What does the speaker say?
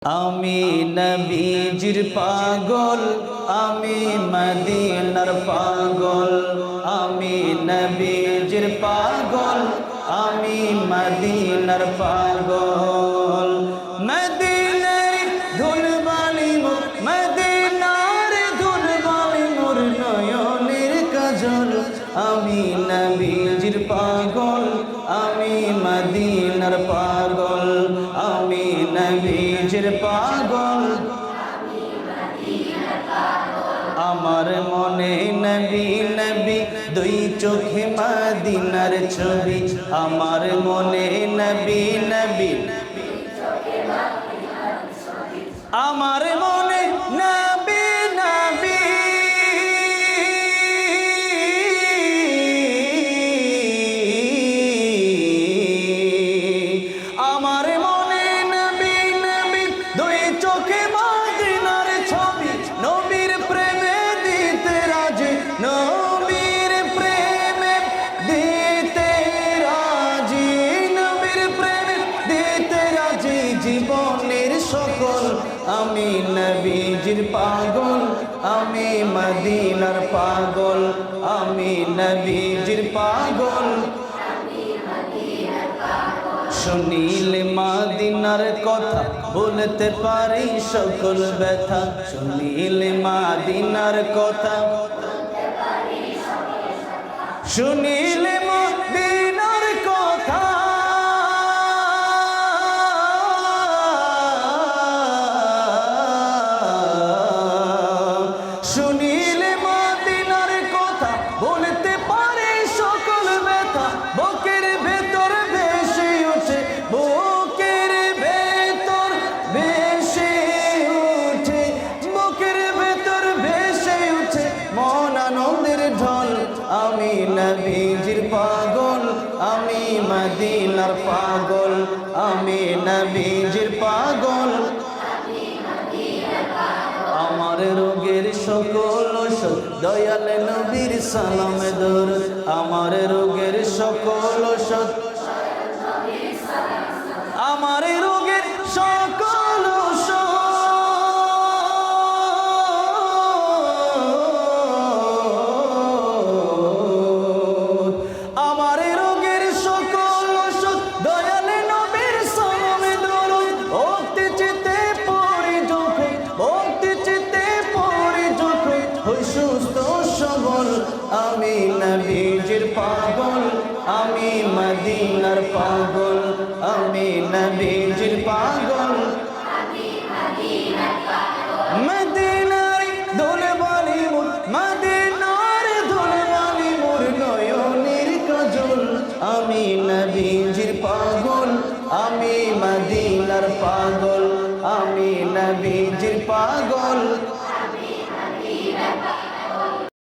আমি নবীজির পাগল, আমি মদিনার পাগল। আমি নবীজির পাগল, আমি মদিনার পাগল। মদিনার ধুলবালি মোর, মদিনার ধুলবালি মোর নয়নের কাজল। আমি নবীজির পাগল, আমি মদিনার পাগল। আমি নবীজির পাগল, আমার মনে নবী নবী, দুই চোখে মদিনার ছবি। আমার মনে নবী নবী, আমার মনে নবী নবী। আমার মনে নবী নবী, দুই চোখে মদিনার ছবি। নবীর প্রেমে দিতে রাজি, নবীর প্রেমে দিতে রাজি, নবীর প্রেমে দিতে রাজি জীবনের সকল। আমি নবীজির পাগল, আমি মদিনার পাগল। আমি নবীজির পাগল, শুনিলে মদিনার কথা বলতে পারি সকল ব্যথা। শুনিলে মদিনার কথা, শুনিলে মদিনার কথা, শুনিলে মদিনার কথা বলতে পারি সকল ব্যথা। বুকের ভেতর ভেসে ওঠে, বুকের ভেতর ভেসে ওঠে, বুকের ভেতর ভেসে ওঠে মন আনন্দের ঢল। আমি নবীজির পাগল, আমি মদিনার পাগল। আমি নবীজির পাগল, আমার রোগের সকল ওষুধ দয়াল নবীর সালামে দরুদ। আমার রোগের সকল ওষুধ, আমার রোগের সকল ওষুধ, আমার রোগের সকল ওষুধ দয়াল নবীর সালামে দরুদ। ভক্তি চিতে পড়ি যখন, ভক্তি চিতে পড়ি যখন হই সুস্থ সবল। আমি নবীজির পাগল, আমি মদিনার পাগল। আমি নবীজির পাগল, মদিনার ধুলবালি মোর, মদিনার ধুলবালি মোর নয়নের কাজল। আমি নবীজির পাগল, আমি মদিনার পাগল। আমি নবীজির পাগল।